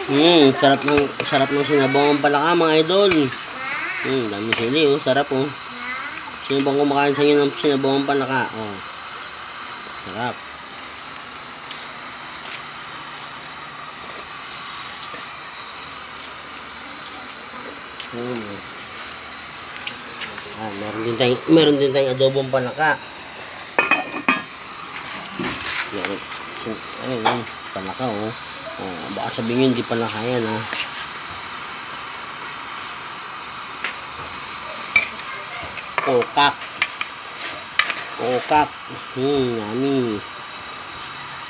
Sarap ng sinabawang palaka mga idol. Dami sili oh, sarap oh. Sino bang kumakain sa inyo ng sinabawang palaka? Oh. Sarap. Meron din tayong adobong palaka. Ayun, palaka oh. Baka sabihin nyo hindi palaka yan ha. Kokak. Yummy.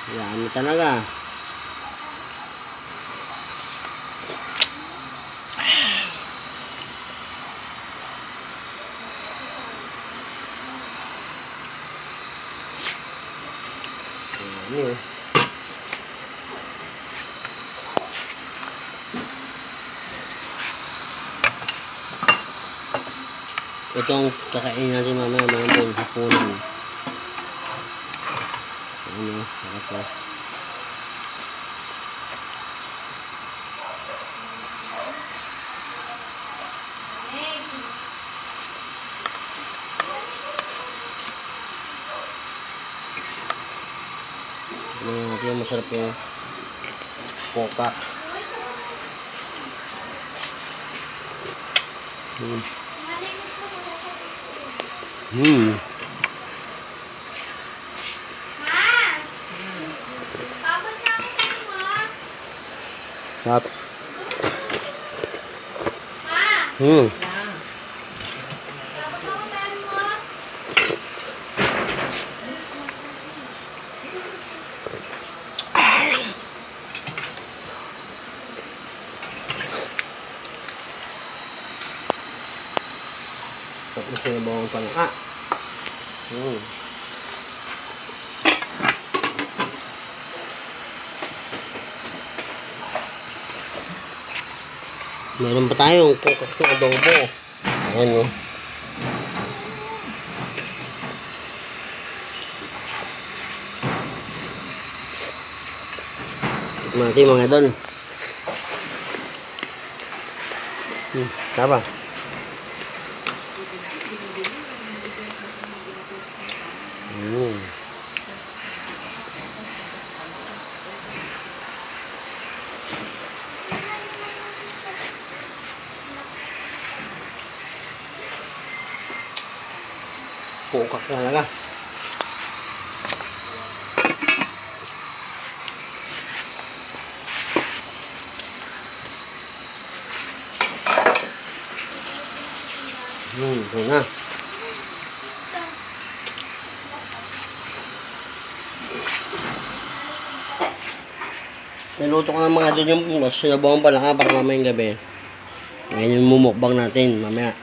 Yummy talaga. Yummy. Itong kakainin natin mamaya mga idol, hapunan. Ano, sarap. Ito yung masarap yung kokak. Sarap. Tapos yung bawang palaka. Meron pa tayong kokak na adobo. Ayan o. Tikman natin mga idol. Tama. Kokak talaga. Ito na. Niluto ko ng mga doon yung sinabawang palaka para mamayang gabi. Ngayon yung mumukbang natin mamaya.